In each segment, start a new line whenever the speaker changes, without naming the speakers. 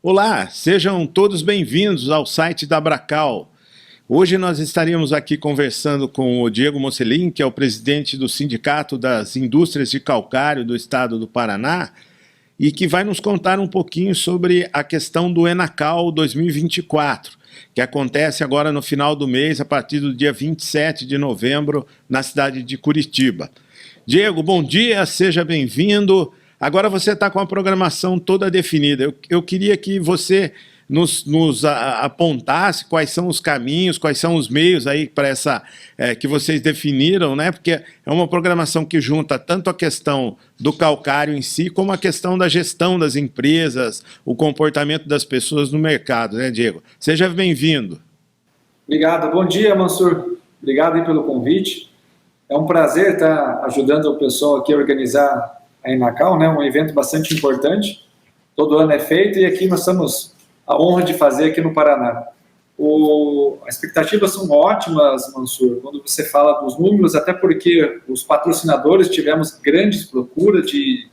Olá, sejam todos bem-vindos ao site da Abracal. Hoje nós estaríamos aqui conversando com o Diego Mocelin, que é o presidente do Sindicato das Indústrias de Calcário do Estado do Paraná, e que vai nos contar um pouquinho sobre a questão do Enacal 2024, que acontece agora no final do mês, a partir do dia 27 de novembro, na cidade de Curitiba. Diego, bom dia, seja bem-vindo. Agora você está com a programação toda definida. Eu queria que você nos apontasse quais são os caminhos, quais são os meios aí para essa que vocês definiram, né? Porque é uma programação que junta tanto a questão do calcário em si, como a questão da gestão das empresas, o comportamento das pessoas no mercado, né, Diego? Seja bem-vindo.
Obrigado. Bom dia, Mansur. Obrigado aí pelo convite. É um prazer estar ajudando o pessoal aqui a organizar a Enacal, né, um evento bastante importante, todo ano é feito, e aqui nós temos a honra de fazer aqui no Paraná. As expectativas são ótimas, Mansur, quando você fala dos números, até porque os patrocinadores, tivemos grandes procuras de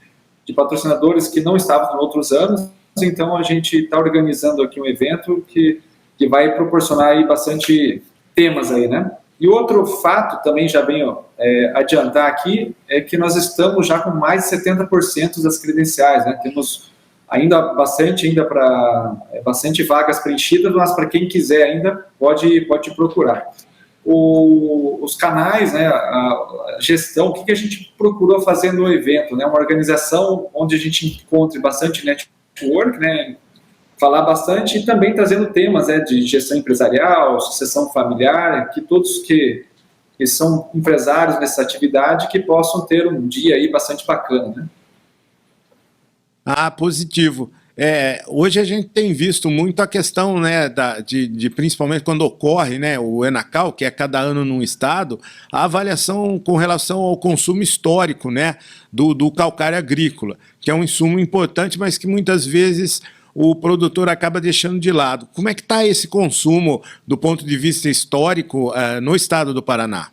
patrocinadores que não estavam em outros anos, então a gente está organizando aqui um evento que vai proporcionar aí bastante temas aí, né? E outro fato também já venho adiantar aqui é que nós estamos já com mais de 70% das credenciais, né? Temos ainda bastante vagas preenchidas, mas para quem quiser ainda pode procurar. Os canais, né, a gestão, o que a gente procurou fazer no evento, né? Uma organização onde a gente encontre bastante network, né? Falar bastante e também trazendo temas, né, de gestão empresarial, sucessão familiar, que todos que são empresários nessa atividade que possam ter um dia aí bastante bacana, né?
Ah, positivo. Hoje a gente tem visto muito a questão, né, principalmente quando ocorre, né, o Enacal, que é cada ano num estado, a avaliação com relação ao consumo histórico, né, do calcário agrícola, que é um insumo importante, mas que muitas vezes o produtor acaba deixando de lado. Como é que está esse consumo do ponto de vista histórico no estado do Paraná?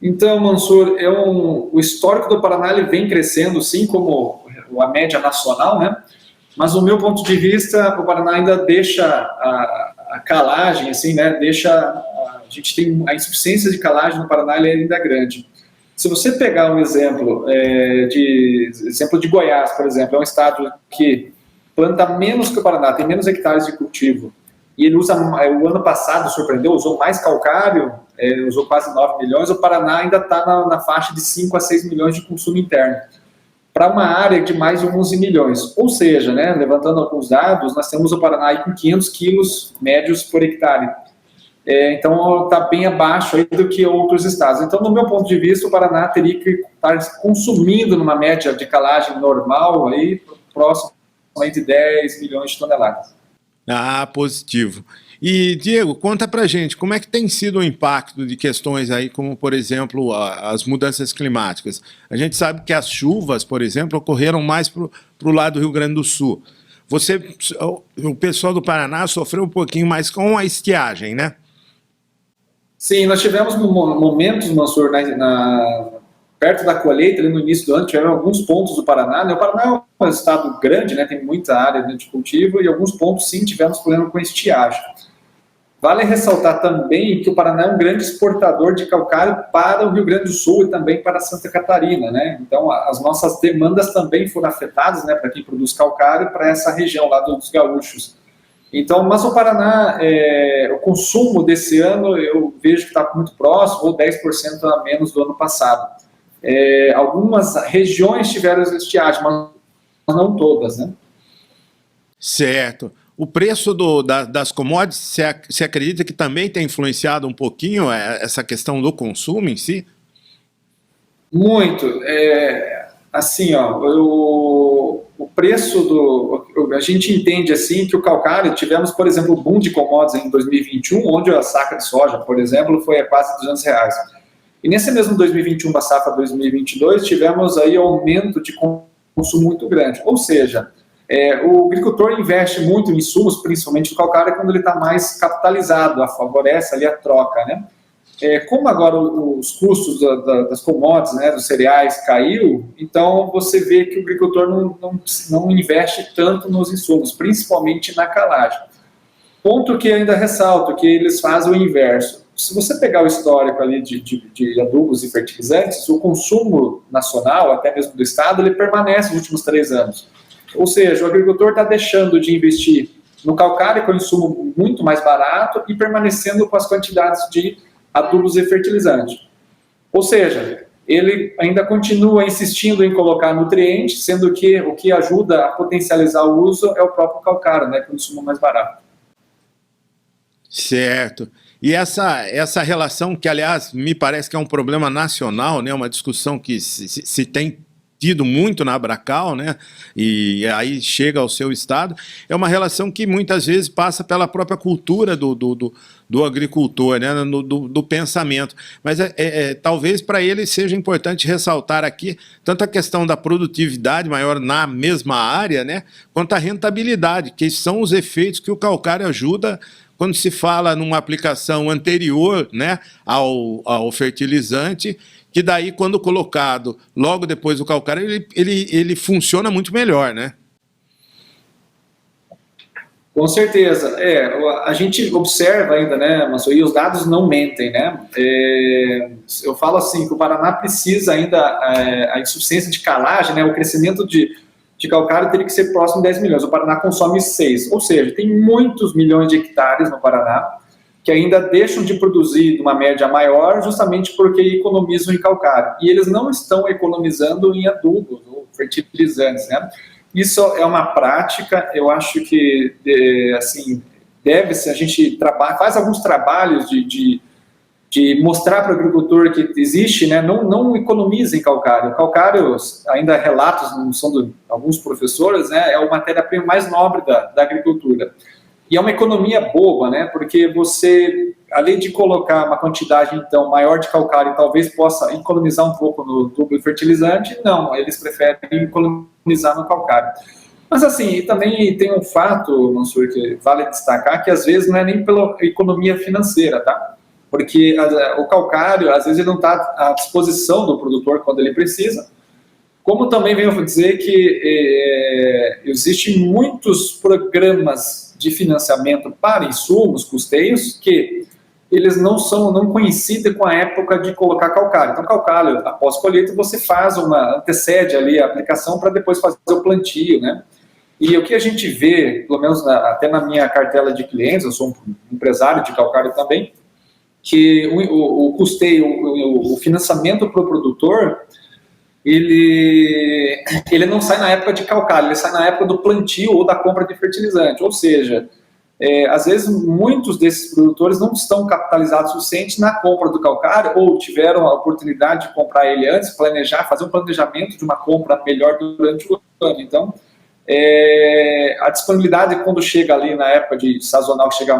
Então, Mansur, o histórico do Paraná ele vem crescendo, sim, como a média nacional, né? Mas, do meu ponto de vista, o Paraná ainda deixa a calagem, assim, né? A gente tem a insuficiência de calagem no Paraná, ele é ainda grande. Se você pegar um exemplo de Goiás, por exemplo, é um estado que planta menos que o Paraná, tem menos hectares de cultivo, e ele usa, o ano passado surpreendeu, usou mais calcário, usou quase 9 milhões, o Paraná ainda está na faixa de 5 a 6 milhões de consumo interno, para uma área de mais de 11 milhões, ou seja, né, levantando alguns dados, nós temos o Paraná aí com 500 quilos médios por hectare, então está bem abaixo aí do que outros estados. Então, no meu ponto de vista, o Paraná teria que estar consumindo numa média de calagem normal, aí, próximo de 10 milhões de toneladas.
Ah, positivo. E, Diego, conta pra gente, como é que tem sido o impacto de questões aí, como, por exemplo, as mudanças climáticas? A gente sabe que as chuvas, por exemplo, ocorreram mais para o lado do Rio Grande do Sul. O pessoal do Paraná sofreu um pouquinho mais com a estiagem, né?
Sim, nós tivemos momentos, Mansur, perto da colheita, ali no início do ano, tiveram alguns pontos do Paraná, né? O Paraná é um estado grande, né? Tem muita área de cultivo, e alguns pontos, sim, tivemos problema com estiagem. Vale ressaltar também que o Paraná é um grande exportador de calcário para o Rio Grande do Sul e também para Santa Catarina, né? Então, as nossas demandas também foram afetadas, né, para quem produz calcário, para essa região lá dos gaúchos. Então, mas o Paraná, o consumo desse ano, eu vejo que está muito próximo, ou 10% a menos do ano passado. Algumas regiões tiveram estiagem, mas não todas, né?
Certo. O preço das commodities, você acredita que também tem influenciado um pouquinho essa questão do consumo em si?
Muito. Assim, ó, o preço a gente entende assim que o calcário, tivemos, por exemplo, o boom de commodities em 2021, onde a saca de soja, por exemplo, foi a quase R$200. E nesse mesmo 2021, a safra 2022, tivemos aí aumento de consumo muito grande. Ou seja, o agricultor investe muito em insumos, principalmente no calcário, quando ele está mais capitalizado, favorece ali a troca, né? Como agora os custos das commodities, né, dos cereais caiu, então você vê que o agricultor não investe tanto nos insumos, principalmente na calagem. Ponto que ainda ressalto, que eles fazem o inverso. Se você pegar o histórico ali de adubos e fertilizantes, o consumo nacional, até mesmo do estado, ele permanece nos últimos 3 anos. Ou seja, o agricultor está deixando de investir no calcário, que é um insumo muito mais barato, e permanecendo com as quantidades de adubos e fertilizantes. Ou seja, ele ainda continua insistindo em colocar nutrientes, sendo que o que ajuda a potencializar o uso é o próprio calcário, né, que é um insumo mais barato.
Certo. E essa relação, que aliás me parece que é um problema nacional, né, uma discussão que se tem tido muito na Abracal, né, e aí chega ao seu estado, é uma relação que muitas vezes passa pela própria cultura do agricultor, né, do pensamento. Mas talvez para ele seja importante ressaltar aqui tanto a questão da produtividade maior na mesma área, né, quanto a rentabilidade, que são os efeitos que o calcário ajuda quando se fala numa aplicação anterior, né, ao fertilizante, que daí, quando colocado logo depois do calcário, ele funciona muito melhor, né?
Com certeza. A gente observa ainda, né, Manso, e os dados não mentem, né? Eu falo assim, que o Paraná precisa ainda, a insuficiência de calagem, né, o crescimento de calcário teria que ser próximo de 10 milhões. O Paraná consome 6, ou seja, tem muitos milhões de hectares no Paraná que ainda deixam de produzir numa média maior justamente porque economizam em calcário. E eles não estão economizando em adubos ou fertilizantes, né? Isso é uma prática, eu acho que, assim, deve-se, a gente faz alguns trabalhos de mostrar para o agricultor que existe, né, não economiza em calcário. O calcário, ainda relatos, não são de alguns professores, né, é a matéria-prima mais nobre da agricultura. E é uma economia boba, né, porque você, além de colocar uma quantidade, então, maior de calcário, talvez possa economizar um pouco no tubo de fertilizante, não, eles preferem economizar no calcário. Mas, assim, também tem um fato, Mansur, que vale destacar, que às vezes não é nem pela economia financeira, tá? Porque o calcário, às vezes, ele não está à disposição do produtor quando ele precisa. Como também venho dizer que existem muitos programas de financiamento para insumos, custeios, que eles não coincidem com a época de colocar calcário. Então, calcário, após colheita, você antecede ali a aplicação para depois fazer o plantio, né? E o que a gente vê, pelo menos até na minha cartela de clientes, eu sou um empresário de calcário também, que o custeio, o financiamento para o produtor, ele não sai na época de calcário, ele sai na época do plantio ou da compra de fertilizante. Ou seja, às vezes muitos desses produtores não estão capitalizados o suficiente na compra do calcário ou tiveram a oportunidade de comprar ele antes, fazer um planejamento de uma compra melhor durante o ano. Então, a disponibilidade quando chega ali na época de sazonal, chega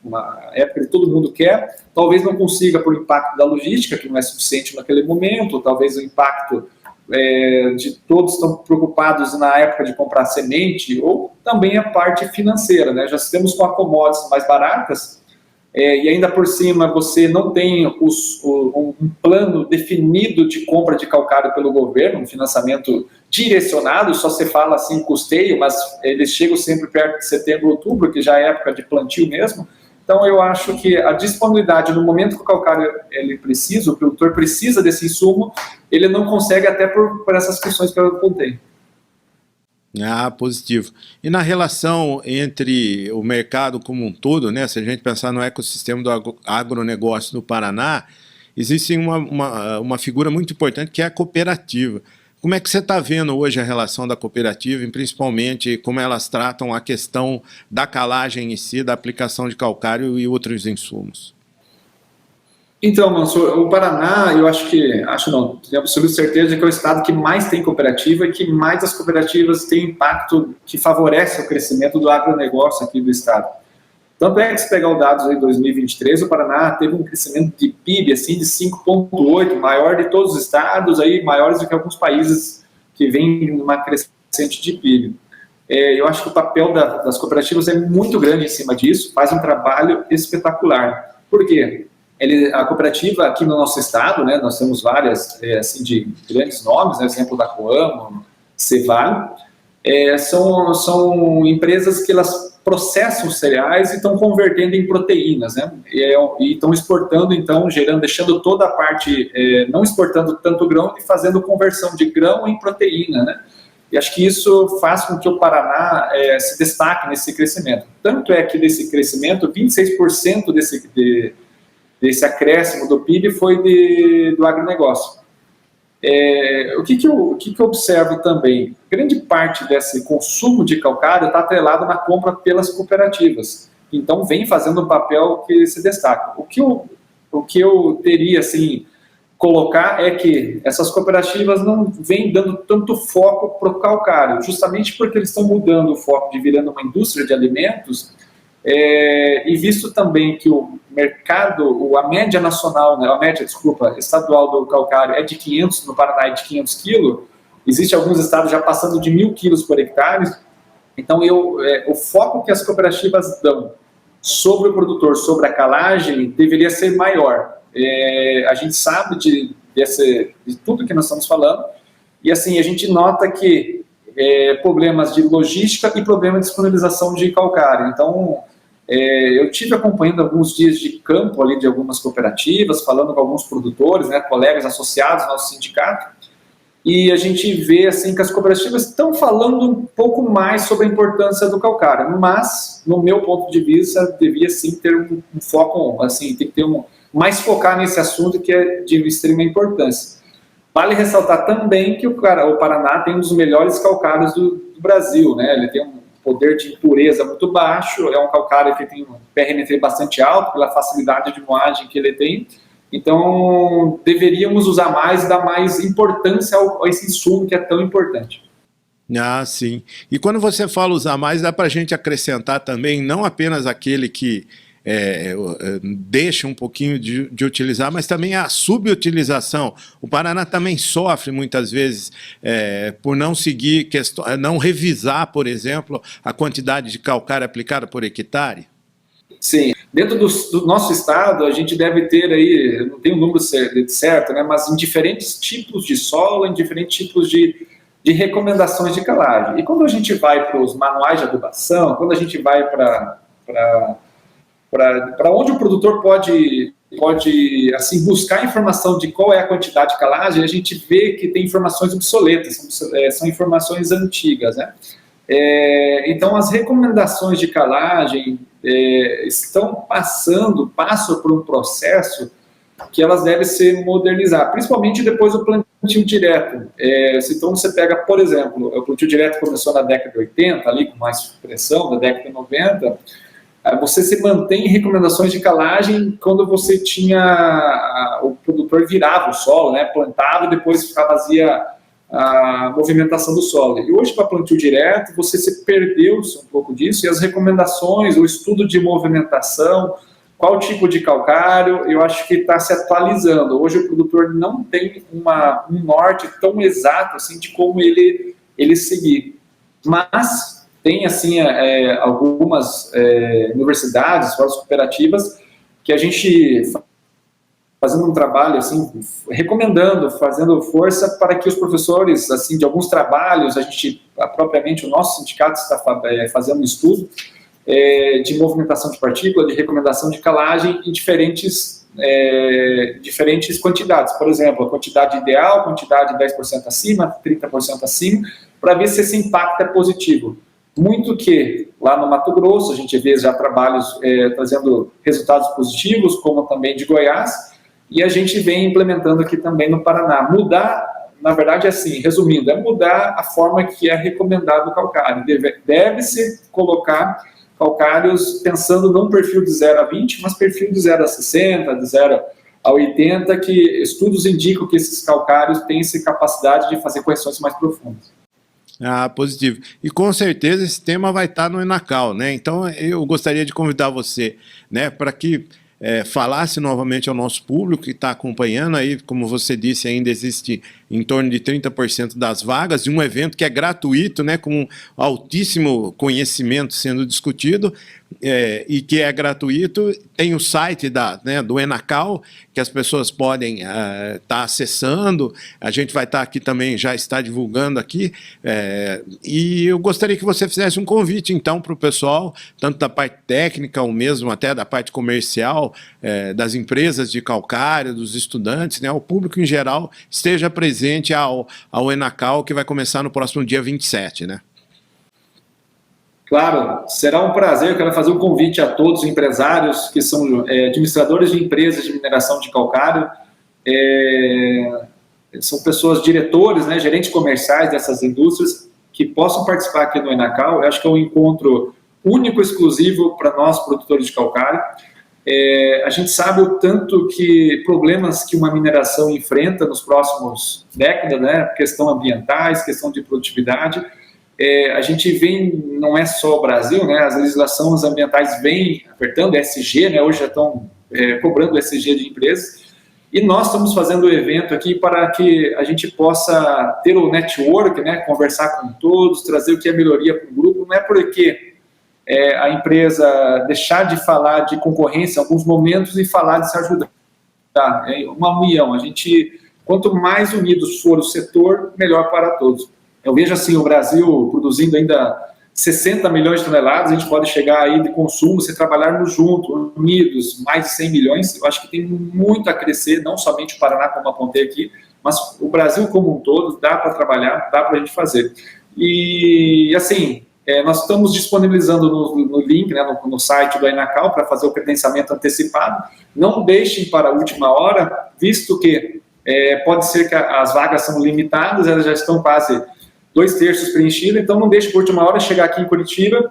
uma época que todo mundo quer, talvez não consiga por impacto da logística, que não é suficiente naquele momento, ou talvez o impacto de todos estão preocupados na época de comprar semente, ou também a parte financeira, né? Já estamos com commodities mais baratas, e ainda por cima você não tem um plano definido de compra de calcário pelo governo, um financiamento direcionado, só se fala assim custeio, mas eles chegam sempre perto de setembro, outubro, que já é época de plantio mesmo. Então, eu acho que a disponibilidade, no momento que o calcário ele precisa, o produtor precisa desse insumo, ele não consegue até por essas questões que eu contei.
Ah, positivo. E na relação entre o mercado como um todo, né, se a gente pensar no ecossistema do agronegócio no Paraná, existe uma figura muito importante que é a cooperativa. Como é que você está vendo hoje a relação da cooperativa, e principalmente como elas tratam a questão da calagem em si, da aplicação de calcário e outros insumos?
Então, Mansur, o Paraná, tenho absoluta certeza que é o estado que mais tem cooperativa e que mais as cooperativas têm impacto que favorece o crescimento do agronegócio aqui do estado. Tanto é que, se pegar os dados de 2023, o Paraná teve um crescimento de PIB assim, de 5,8, maior de todos os estados, aí, maiores do que alguns países que vêm numa crescente de PIB. Eu acho que o papel das cooperativas é muito grande em cima disso, faz um trabalho espetacular. Por quê? A cooperativa aqui no nosso estado, né, nós temos várias assim, de grandes nomes, né, exemplo da Coamo, Cevale, são empresas que elas processam cereais e estão convertendo em proteínas, né? E estão exportando, então, deixando toda a parte, não exportando tanto grão e fazendo conversão de grão em proteína, né? E acho que isso faz com que o Paraná se destaque nesse crescimento. Tanto é que desse crescimento, 26% desse acréscimo do PIB foi do agronegócio. O que eu observo também? Grande parte desse consumo de calcário está atrelado na compra pelas cooperativas. Então, vem fazendo um papel que se destaca. O que eu teria, assim, colocar é que essas cooperativas não vêm dando tanto foco para o calcário, justamente porque eles estão mudando o foco de virando uma indústria de alimentos, e visto também que o mercado, a média nacional, né, estadual do calcário é de 500, no Paraná é de 500 quilos, existe alguns estados já passando de 1.000 quilos por hectare, então o foco que as cooperativas dão sobre o produtor, sobre a calagem, deveria ser maior. A gente sabe de tudo que nós estamos falando, e assim, a gente nota que problemas de logística e problema de disponibilização de calcário. Então, eu tive acompanhando alguns dias de campo ali de algumas cooperativas, falando com alguns produtores, né, colegas associados ao nosso sindicato, e a gente vê assim que as cooperativas estão falando um pouco mais sobre a importância do calcário, mas, no meu ponto de vista, devia sim ter um foco, assim, tem que ter mais focar nesse assunto que é de extrema importância. Vale ressaltar também que o Paraná tem um dos melhores calcários do Brasil, né? Ele tem um poder de impureza muito baixo, é um calcário que tem um PRMT bastante alto, pela facilidade de moagem que ele tem. Então, deveríamos usar mais e dar mais importância a esse insumo que é tão importante.
Ah, sim. E quando você fala usar mais, dá para a gente acrescentar também, não apenas aquele que deixa um pouquinho de utilizar, mas também a subutilização. O Paraná também sofre muitas vezes por não seguir, não revisar, por exemplo, a quantidade de calcário aplicada por hectare.
Sim, dentro do nosso estado a gente deve ter aí, não tem um número certo, né, mas em diferentes tipos de solo, em diferentes tipos de recomendações de calagem. E quando a gente vai para os manuais de adubação, quando a gente vai para onde o produtor pode assim, buscar informação de qual é a quantidade de calagem, a gente vê que tem informações obsoletas, são informações antigas, né? Então, as recomendações de calagem passam por um processo que elas devem ser modernizadas, principalmente depois do plantio direto. Então, você pega, por exemplo, o plantio direto começou na década de 80, ali com mais pressão, da década de 90, você se mantém em recomendações de calagem quando você tinha o produtor virava o solo, né, plantava e depois fazia a movimentação do solo. E hoje, para plantio direto, você se perdeu um pouco disso, e as recomendações, o estudo de movimentação, qual tipo de calcário, eu acho que está se atualizando. Hoje o produtor não tem um norte tão exato assim de como ele seguir. Mas tem assim algumas universidades, várias cooperativas, que a gente fazendo um trabalho assim, recomendando, fazendo força para que os professores, assim, de alguns trabalhos, propriamente o nosso sindicato está fazendo um estudo de movimentação de partícula, de recomendação de calagem em diferentes quantidades. Por exemplo, a quantidade ideal, quantidade 10% acima, 30% acima, para ver se esse impacto é positivo. Muito que lá no Mato Grosso, a gente vê já trabalhos trazendo resultados positivos, como também de Goiás, e a gente vem implementando aqui também no Paraná. Mudar, na verdade, assim, resumindo, é mudar a forma que é recomendado o calcário. Deve-se colocar calcários pensando num perfil de 0 a 20, mas perfil de 0 a 60, de 0 a 80, que estudos indicam que esses calcários têm essa capacidade de fazer correções mais profundas.
Ah, positivo. E com certeza esse tema vai estar no Enacal, né? Então eu gostaria de convidar você, né, para que falasse novamente ao nosso público que está acompanhando aí, como você disse, ainda existe em torno de 30% das vagas, de um evento que é gratuito, né, com altíssimo conhecimento sendo discutido, e que é gratuito. Tem o site do Enacal, que as pessoas podem estar acessando. A gente vai estar aqui também, já está divulgando aqui, e eu gostaria que você fizesse um convite, então, para o pessoal, tanto da parte técnica, ou mesmo até da parte comercial, das empresas de calcário, dos estudantes, né, o público em geral, esteja presente ao Enacal, que vai começar no próximo dia 27, né?
Claro, será um prazer. Eu quero fazer um convite a todos os empresários que são administradores de empresas de mineração de calcário, são pessoas, diretores, né, gerentes comerciais dessas indústrias, que possam participar aqui no Enacal. Eu acho que é um encontro único, exclusivo para nós, produtores de calcário. A gente sabe o tanto que problemas que uma mineração enfrenta nos próximos décadas, né, questão ambientais, questão de produtividade. A gente vem, não é só o Brasil, né, as legislações ambientais vêm apertando, ESG, né, hoje já estão cobrando ESG de empresas, e nós estamos fazendo o evento aqui para que a gente possa ter o network, né, conversar com todos, trazer o que é melhoria para o grupo. Não é porque a empresa deixar de falar de concorrência em alguns momentos e falar de se ajudar. É uma união. Quanto mais unidos for o setor, melhor para todos. Eu vejo assim, o Brasil produzindo ainda 60 milhões de toneladas, a gente pode chegar aí de consumo, se trabalharmos juntos, unidos, mais de 100 milhões, eu acho que tem muito a crescer, não somente o Paraná, como apontei aqui, mas o Brasil como um todo, dá para trabalhar, dá para a gente fazer. E assim, nós estamos disponibilizando no link, né, no site do Enacal, para fazer o credenciamento antecipado. Não deixem para a última hora, visto que pode ser que as vagas são limitadas, elas já estão quase 2/3 preenchidas, então não deixe por última hora chegar aqui em Curitiba,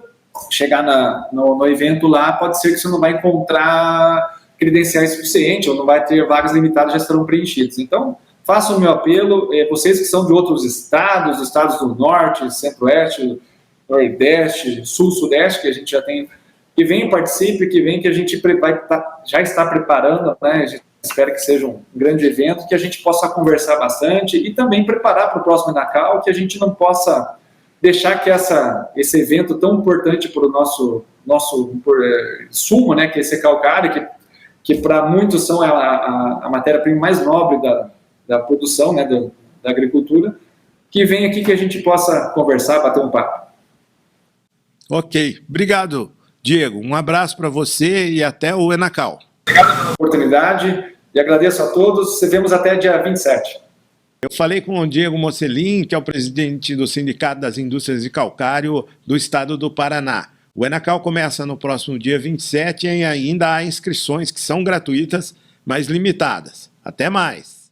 chegar no evento lá, pode ser que você não vai encontrar credenciais suficientes, ou não vai ter vagas limitadas, já estarão preenchidas. Então, façam o meu apelo, vocês que são de outros estados, estados do Norte, Centro-Oeste, Nordeste, Sul, Sudeste, que a gente já tem, que venham, participe, que venham, que a gente já está preparando, né? A gente espera que seja um grande evento, que a gente possa conversar bastante e também preparar para o próximo Enacal, que a gente não possa deixar que esse evento tão importante para o nosso sumo, né, que é esse calcário, que para muitos são a matéria-prima mais nobre da produção, né, da agricultura, que venha aqui que a gente possa conversar, bater um papo.
Ok, obrigado, Diego. Um abraço para você e até o Enacal.
Obrigado pela oportunidade e agradeço a todos. Se vemos até dia 27.
Eu falei com o Diego Mocelin, que é o presidente do Sindicato das Indústrias de Calcário do estado do Paraná. O Enacal começa no próximo dia 27 e ainda há inscrições que são gratuitas, mas limitadas. Até mais!